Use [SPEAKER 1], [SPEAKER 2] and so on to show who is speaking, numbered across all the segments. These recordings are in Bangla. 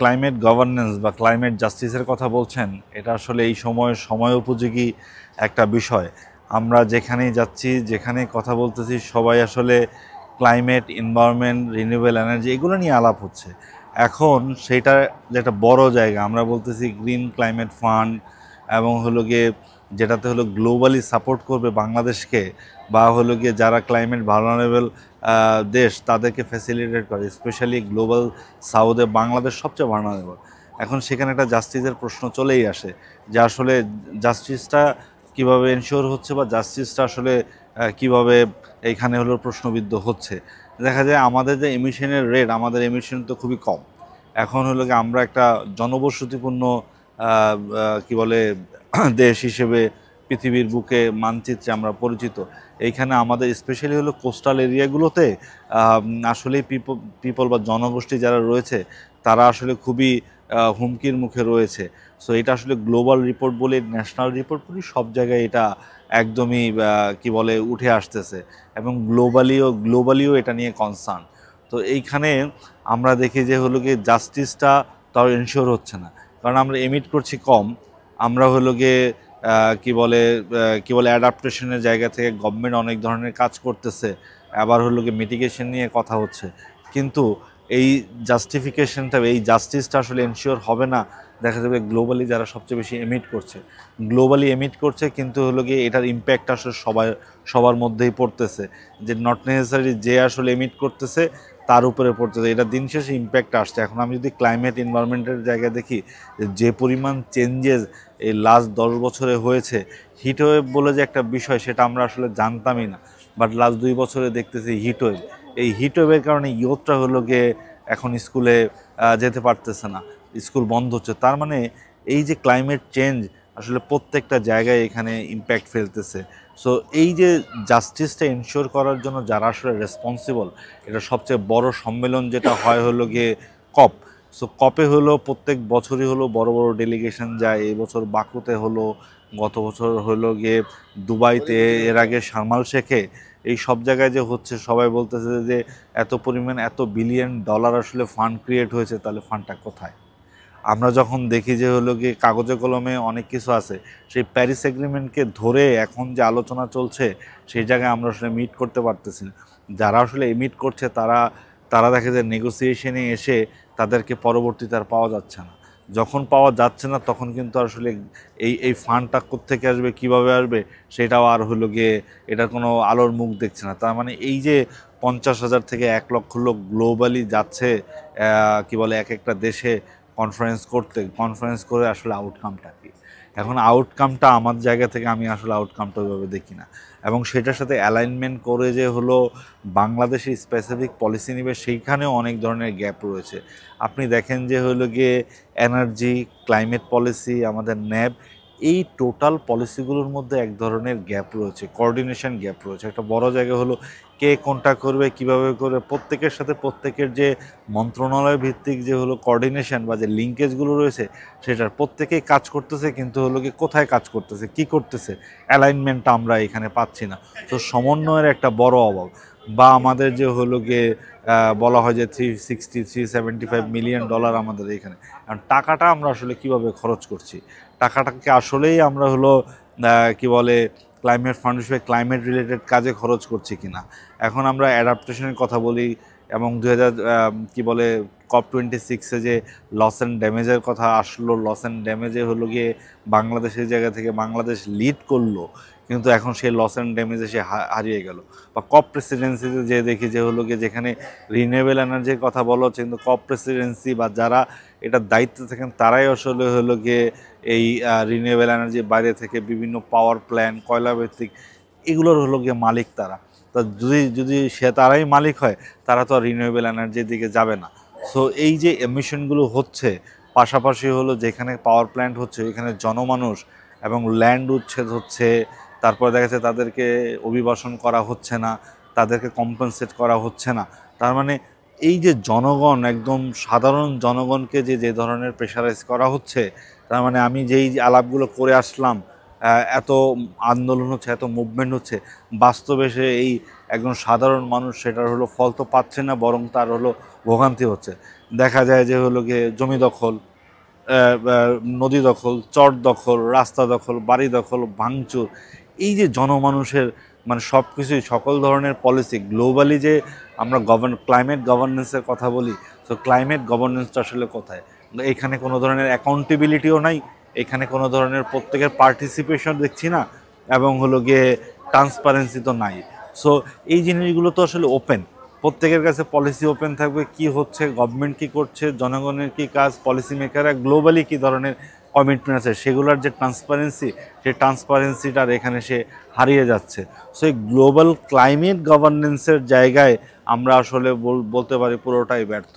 [SPEAKER 1] ক্লাইমেট গভর্নেন্স বা ক্লাইমেট জাস্টিসের কথা বলছেন, এটা আসলে এই সময় উপযোগী একটা বিষয়। আমরা যেখানেই যাচ্ছি, যেখানেই কথা বলতেছি, সবাই আসলে ক্লাইমেট, এনভায়রনমেন্ট, রিনিউয়েবল এনার্জি এগুলো নিয়ে আলাপ হচ্ছে। এখন সেটা যেটা বড় জায়গা, আমরা বলতেছি গ্রিন ক্লাইমেট ফান্ড, এবং হলো গিয়ে যেটাতে হলো গ্লোবালি সাপোর্ট করবে বাংলাদেশকে, বা হলো গিয়ে যারা ক্লাইমেট ভালনারেবল দেশ তাদেরকে ফ্যাসিলিটেট করে, স্পেশালি গ্লোবাল সাউথে বাংলাদেশ সবচেয়ে ভালনারেবল। এখন সেখানে একটা জাস্টিসের প্রশ্ন চলেই আসে যে আসলে জাস্টিসটা কিভাবে এনশিওর হচ্ছে, বা জাস্টিসটা আসলে কিভাবে এইখানে হলো প্রশ্নবিদ্ধ হচ্ছে। দেখা যায় আমাদের যে এমিশনের রেট, আমাদের এমিশন তো খুবই কম। এখন হলো কি আমরা একটা জনবসতিপূর্ণ কি বলে দেশ হিসেবে পৃথিবীর বুকে মানচিত্রে আমরা পরিচিত। এইখানে আমাদের স্পেশালি হলো কোস্টাল এরিয়াগুলোতে আসলেই পিপল বা জনগোষ্ঠী যারা রয়েছে তারা আসলে খুবই হুমকির মুখে রয়েছে। সো এটা আসলে গ্লোবাল রিপোর্ট বলি, ন্যাশনাল রিপোর্ট বলি, সব জায়গায় এটা একদমই কি বলে উঠে আসতেছে, এবং গ্লোবালিও এটা নিয়ে কনসার্ন। তো এইখানে আমরা দেখি যে হলো কি জাস্টিসটা তাও এনশিওর হচ্ছে না, কারণ আমরা এমিট করছি কম। আমরা হলো গিয়ে কি বলে অ্যাডাপ্টেশনের জায়গা থেকে গভর্নমেন্ট অনেক ধরনের কাজ করতেছে, আবার হলো গিয়ে মিটিগেশন নিয়ে কথা হচ্ছে, কিন্তু এই এই জাস্টিসটা আসলে এনশিওর হবে না। দেখা যাবে গ্লোবালি যারা সবচেয়ে বেশি গ্লোবালি এমিট করছে, কিন্তু হলো গিয়ে এটার ইম্প্যাক্ট আসলে সবার মধ্যেই পড়তেছে, যে নট নেসেসারি যে আসলে এমিট করতেছে তার উপরে পড়তেছে, এটা দিন শেষে ইম্প্যাক্ট আসছে। এখন আমি যদি ক্লাইমেট এনভায়রনমেন্টের জায়গায় দেখি যে পরিমাণ চেঞ্জেস এই লাস্ট 10 বছরে হয়েছে, হিটওয়েভ বলে যে একটা বিষয় সেটা আমরা আসলে জানতামই না, বাট লাস্ট 2 বছরে দেখতেছি হিটওয়েভ। এই হিটওয়েভের কারণে ইয়থটা হলো গিয়ে এখন স্কুলে যেতে পারতেছে না, স্কুল বন্ধ হচ্ছে। তার মানে এই যে ক্লাইমেট চেঞ্জ আসলে প্রত্যেকটা জায়গায় এখানে ইম্প্যাক্ট ফেলতেছে। সো এই যে জাস্টিসটা এনশিওর করার জন্য যারা আসলে রেসপন্সিবল, এটা সবচেয়ে বড় সম্মেলন যেটা হয় হলো গিয়ে কপ। সো কপে হলো প্রত্যেক বছরই হলো বড় বড় ডেলিগেশন যায়। এই বছর বাকুতে হলো, গত বছর হলো গিয়ে দুবাইতে, এর আগে শারমাল শেখে। এই সব জায়গায় যে হচ্ছে, সবাই বলতেছে যে এত পরিমাণ, $1 বিলিয়ন আসলে ফান্ড ক্রিয়েট হয়েছে, তাহলে ফান্ডটা কোথায়? আমরা যখন দেখি যে হলো গিয়ে কাগজে কলমে অনেক কিছু আছে, সেই প্যারিস এগ্রিমেন্টকে ধরে এখন যে আলোচনা চলছে সেই জায়গায় আমরা আসলে মিট করতে পারতেছি না। যারা আসলে মিট করছে তারা তারা দেখে যে নেগোসিয়েশনে এসে তাদেরকে পরবর্তীতে আর পাওয়া যাচ্ছে না। যখন পাওয়া যাচ্ছে না তখন কিন্তু আসলে এই ফান্ডটা কোত্থেকে আসবে, কিভাবে আসবে, সেটাও আর হলো গিয়ে এটার কোনো আলোর মুখ দেখছে না। তার মানে এই যে 50,000 থেকে 1 লক্ষ লোক গ্লোবালি যাচ্ছে কি বলে এক একটা দেশে কনফারেন্স করে আসলে আউটকামটা কি? এখন আউটকামটা আমার জায়গা থেকে আমি আসলে আউটকামটা ওইভাবে দেখি না, এবং সেটার সাথে অ্যালাইনমেন্ট করে যে হলো বাংলাদেশের স্পেসিফিক পলিসি নিবে, সেইখানেও অনেক ধরনের গ্যাপ রয়েছে। আপনি দেখেন যে হলো গিয়ে এনার্জি, ক্লাইমেট পলিসি, আমাদের ন্যাব, এই টোটাল পলিসিগুলোর মধ্যে এক ধরনের গ্যাপ রয়েছে, কোঅর্ডিনেশন গ্যাপ রয়েছে। একটা বড় জায়গা হলো কে কোনটা করবে, কিভাবে করবে, প্রত্যেকের সাথে প্রত্যেকের যে মন্ত্রণালয় ভিত্তিক যে হলো কোঅর্ডিনেশন বা যে লিঙ্কেজগুলো রয়েছে, সেটার প্রত্যেকেই কাজ করতেছে, কিন্তু হলো কি কোথায় কাজ করতেছে, কি করতেছে, অ্যালাইনমেন্টটা আমরা এখানে পাচ্ছি না। তো সমন্বয়ের একটা বড় অভাব। বা আমাদের যে হলো গিয়ে বলা হয় যে $375 মিলিয়ন আমাদের এখানে, কারণ টাকাটা আমরা আসলে কিভাবে খরচ করছি, টাকাটাকে আসলেই আমরা হলো কি বলে ক্লাইমেট ফান্ড হিসেবে ক্লাইমেট রিলেটেড কাজে খরচ করছি কিনা। এখন আমরা অ্যাডাপ্টেশনের কথা বলি, এবং 2000 কি বলে COP26-এ যে লস অ্যান্ড ড্যামেজের কথা আসলো, লস অ্যান্ড ড্যামেজে হলো গিয়ে বাংলাদেশের জায়গা থেকে বাংলাদেশ লিড করলো, কিন্তু এখন সেই লস অ্যান্ড ড্যামেজে সে হারিয়ে গেল। বা কপ প্রেসিডেন্সিতে যে দেখি যে হলো গিয়ে যেখানে রিনিউয়েবল এনার্জির কথা বলা হচ্ছে, কিন্তু কপ প্রেসিডেন্সি বা যারা এটার দায়িত্বে থাকেন তারাই আসলে হলো গিয়ে এই রিনিউয়েবল এনার্জির বাইরে থেকে বিভিন্ন পাওয়ার প্ল্যান্ট, কয়লা ভিত্তিক, এগুলোর হলো গিয়ে মালিক তারা। তা যদি সে তারাই মালিক হয়, তারা তো আর রিনিউয়েবল এনার্জির দিকে যাবে না। সো এই যে এমিশনগুলো হচ্ছে, পাশাপাশি হলো যেখানে পাওয়ার প্ল্যান্ট হচ্ছে এখানে জনমানুষ এবং ল্যান্ড উচ্ছেদ হচ্ছে, তারপর দেখা যাচ্ছে তাদেরকে অভিবাসন করা হচ্ছে না, তাদেরকে কম্পেনসেট করা হচ্ছে না। তার মানে এই যে জনগণ, একদম সাধারণ জনগণকে যে ধরনের প্রেশারাইজ করা হচ্ছে, তার মানে আমি যেই আলাপগুলো করে আসলাম, এত আন্দোলন হচ্ছে, এত মুভমেন্ট হচ্ছে, বাস্তবে সে এই একজন সাধারণ মানুষ সেটার হলো ফল তো পাচ্ছে না, বরং তার হলো ভোগান্তি হচ্ছে। দেখা যায় যে হলো গিয়ে জমি দখল, নদী দখল, চর দখল, রাস্তা দখল, বাড়ি দখল, ভাঙচুর, এই যে জনমানুষের মানে সব কিছুই সকল ধরনের পলিসি গ্লোবালি যে আমরা ক্লাইমেট গভর্নেন্সের কথা বলি, তো ক্লাইমেট গভর্নেন্সটা আসলে কোথায়? এখানে কোনো ধরনের অ্যাকাউন্টেবিলিটিও নাই, এখানে কোনো ধরনের প্রত্যেকের পার্টিসিপেশন দেখছি না, এবং হলো গিয়ে ট্রান্সপারেন্সি তো নাই। সো এই জিনিসগুলো তো আসলে ওপেন, প্রত্যেকের কাছে পলিসি ওপেন থাকবে, কি হচ্ছে, গভর্নমেন্ট কি করছে, জনগণের কি কাজ, পলিসি মেকাররা গ্লোবালি কি ধরনের কমিটমেন্ট আছে, সেগুলোর যে ট্রান্সপারেন্সি, সেই ট্রান্সপারেন্সিটার এখানে সে হারিয়ে যাচ্ছে। সো এই গ্লোবাল ক্লাইমেট গভর্নেন্সের জায়গায় আমরা আসলে বলতে পারি পুরোটাই ব্যর্থ।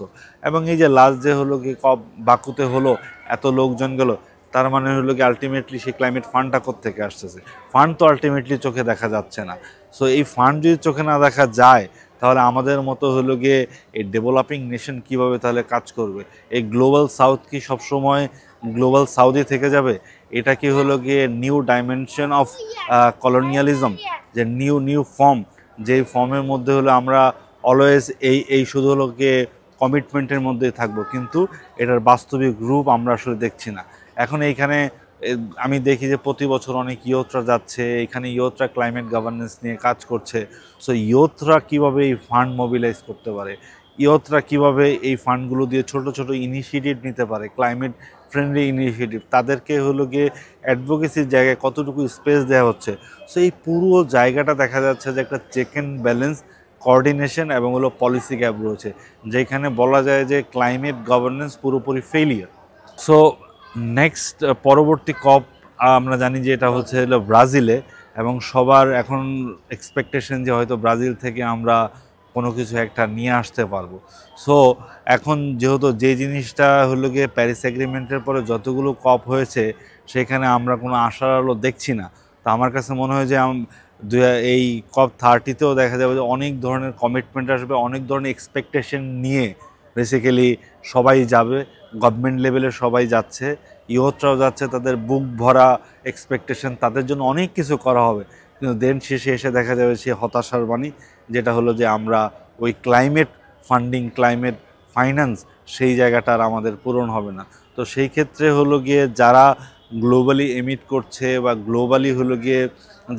[SPEAKER 1] এবং এই যে লাস্ট যে হলো কি কপ বাকুতে হলো, এত লোকজন গেল, তার মানে হলো কি আলটিমেটলি সেই ক্লাইমেট ফান্ডটা কোত্থেকে আসতেছে? ফান্ড তো আলটিমেটলি চোখে দেখা যাচ্ছে না। সো এই ফান্ড যদি চোখে না দেখা যায়, তাহলে আমাদের মতো হলো গিয়ে এই ডেভেলপিং নেশন কিভাবে তাহলে কাজ করবে? এই গ্লোবাল সাউথ কি সবসময় গ্লোবাল সাউথই থেকে যাবে? এটা কি হলো গিয়ে নিউ ডাইমেনশন অফ কলোনিয়ালিজম, যে নিউ নিউ ফর্ম, যেই ফর্মের মধ্যে হলো আমরা অলওয়েজ এই শুধু হলো গিয়ে কমিটমেন্টের মধ্যেই থাকবো, কিন্তু এটার বাস্তবিক রূপ আমরা আসলে দেখছি না। এখন এইখানে আমি দেখি যে প্রতি বছর অনেক ইয়থরা যাচ্ছে, এখানে ইয়থরা ক্লাইমেট গভর্নেন্স নিয়ে কাজ করছে। সো ইয়থরা কীভাবে এই ফান্ড মোবিলাইজ করতে পারে, ইয়থরা কীভাবে এই ফান্ডগুলো দিয়ে ছোট ছোট ইনিশিয়েটিভ নিতে পারে, ক্লাইমেট ফ্রেন্ডলি ইনিশিয়েটিভ, তাদেরকে হলো গিয়ে অ্যাডভোকেসির জায়গায় কতটুকু স্পেস দেওয়া হচ্ছে। সো এই পুরো জায়গাটা দেখা যাচ্ছে যে একটা চেক অ্যান্ড ব্যালেন্স, কোঅর্ডিনেশন এবং হলো পলিসি গ্যাপ রয়েছে, যেখানে বলা যায় যে ক্লাইমেট গভর্নেন্স পুরোপুরি ফেলিয়ার। সো নেক্সট পরবর্তী কপ আমরা জানি যে এটা হচ্ছে হলো ব্রাজিলে, এবং সবার এখন এক্সপেকটেশন যে হয়তো ব্রাজিল থেকে আমরা কোনো কিছু একটা নিয়ে আসতে পারবো। সো এখন যেহেতু যে জিনিসটা হলো গিয়ে প্যারিস এগ্রিমেন্টের পরে যতগুলো কপ হয়েছে, সেখানে আমরা কোনো আশার আলো দেখছি না। তো আমার কাছে মনে হয় যে এই COP30তেও দেখা যাবে যে অনেক ধরনের কমিটমেন্ট আসবে, অনেক ধরনের এক্সপেকটেশন নিয়ে বেসিক্যালি সবাই যাবে, গভর্নমেন্ট লেভেলে সবাই যাচ্ছে, ইয়থরাও যাচ্ছে, তাদের বুক ভরা এক্সপেকটেশন, তাদের জন্য অনেক কিছু করা হবে, কিন্তু দেন শেষে এসে দেখা যাবে সে হতাশার বাণী, যেটা হলো যে আমরা ওই ক্লাইমেট ফান্ডিং, ক্লাইমেট ফাইন্যান্স, সেই জায়গাটা আর আমাদের পূরণ হবে না। তো সেই ক্ষেত্রে হলো গিয়ে যারা গ্লোবালি এমিট করছে বা গ্লোবালি হলো গিয়ে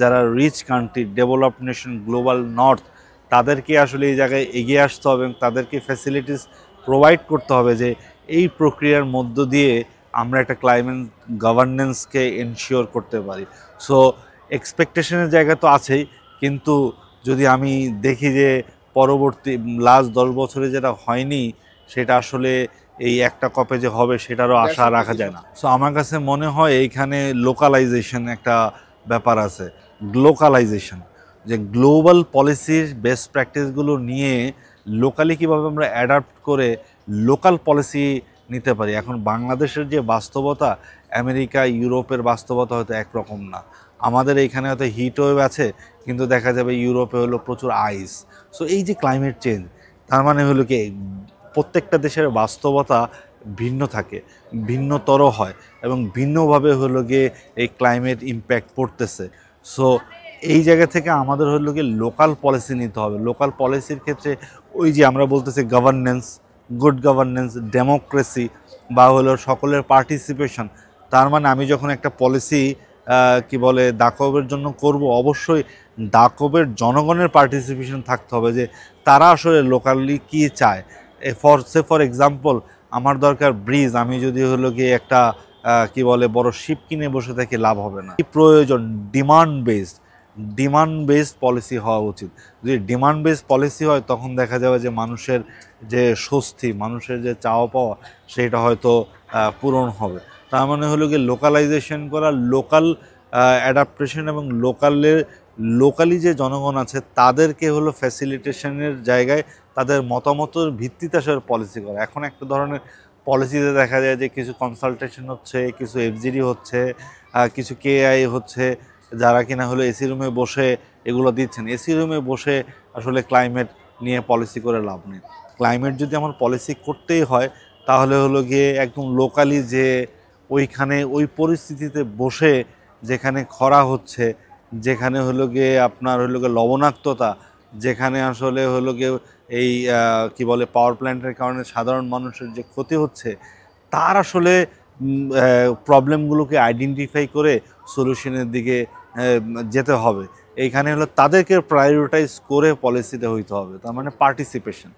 [SPEAKER 1] যারা rich country, developed nation, global north, তাদেরকে আসলে এই জায়গায় এগিয়ে আসতে হবে এবং তাদেরকে ফ্যাসিলিটিস প্রোভাইড করতে হবে যে এই প্রক্রিয়ার মধ্য দিয়ে আমরা একটা ক্লাইমেট গভর্নেন্সকে এনশিওর করতে পারি। সো এক্সপেকটেশনের জায়গা তো আছেই, কিন্তু যদি আমি দেখি যে পরবর্তী লাস্ট 10 বছরে যেটা হয়নি, সেটা আসলে এই একটা কপে যে হবে সেটারও আশা রাখা যায় না। সো আমার কাছে মনে হয় এইখানে লোকালাইজেশন একটা ব্যাপার আছে, গ্লোকালাইজেশন, যে গ্লোবাল পলিসির বেস্ট প্র্যাকটিসগুলো নিয়ে লোকালি কীভাবে আমরা অ্যাডাপ্ট করে লোকাল পলিসি নিতে পারি। এখন বাংলাদেশের যে বাস্তবতা, আমেরিকা ইউরোপের বাস্তবতা হয়তো একরকম না। আমাদের এইখানে হয়তো হিট ওয়েভ আছে, কিন্তু দেখা যাবে ইউরোপে হলো প্রচুর আইস। সো এই যে ক্লাইমেট চেঞ্জ, তার মানে হলো কি প্রত্যেকটা দেশের বাস্তবতা ভিন্ন থাকে, ভিন্নতর হয়, এবং ভিন্নভাবে হলো গিয়ে এই ক্লাইমেট ইম্প্যাক্ট পড়তেছে। সো এই জায়গা থেকে আমাদের হলো গিয়ে লোকাল পলিসি নিতে হবে। লোকাল পলিসির ক্ষেত্রে ওই যে আমরা বলতেছি গভর্নেন্স, গুড গভর্নেন্স, ডেমোক্রেসি, বা হলো সকলের পার্টিসিপেশন। তার মানে আমি যখন একটা পলিসি কি বলে দাকবের জন্য করব, অবশ্যই দাকবের জনগণের পার্টিসিপেশন থাকতে হবে, যে তারা আসলে লোকালি কী চায়। ফর এক্সাম্পল, আমার দরকার ব্রিজ, আমি যদি হলো গিয়ে একটা কি বলে বড় শিপ কিনে বসে থাকি, লাভ হবে না। প্রয়োজন ডিমান্ড বেসড পলিসি হওয়া উচিত। যদি ডিমান্ড বেসড পলিসি হয়, তখন দেখা যাবে যে মানুষের যে স্বস্তি, মানুষের যে চাওয়া পাওয়া, সেটা হয়তো পূরণ হবে। তার মানে হলো গিয়ে লোকালাইজেশন করা, লোকাল অ্যাডাপ্টেশন, এবং লোকালি যে জনগণ আছে তাদেরকে হলো ফ্যাসিলিটেশনের জায়গায় তাদের মতামতের ভিত্তিতে আসলে পলিসি করা। এখন একটা ধরনের পলিসিতে দেখা যায় যে কিছু কনসালটেশন হচ্ছে, কিছু এফজিডি হচ্ছে, কিছু কেআই হচ্ছে, যারা কিনা হলো এসি রুমে বসে এগুলো দিচ্ছেন। এসি রুমে বসে আসলে ক্লাইমেট নিয়ে পলিসি করে লাভ নেই। ক্লাইমেট যদি আমার পলিসি করতেই হয়, তাহলে হলো গিয়ে একদম লোকালি যে ওইখানে ওই পরিস্থিতিতে বসে, যেখানে খরা হচ্ছে, যেখানে হলো গিয়ে আপনার হলো গিয়ে লবণাক্ততা, যেখানে আসলে হলো গিয়ে এই কি বলে পাওয়ার প্ল্যান্টের কারণে সাধারণ মানুষের যে ক্ষতি হচ্ছে, তার আসলে প্রবলেমগুলোকে আইডেন্টিফাই করে সলিউশনের দিকে যেতে হবে। এইখানে হলো তাদেরকে প্রায়োরিটাইজ করে পলিসিতে হইতে হবে, তার মানে পার্টিসিপেশন।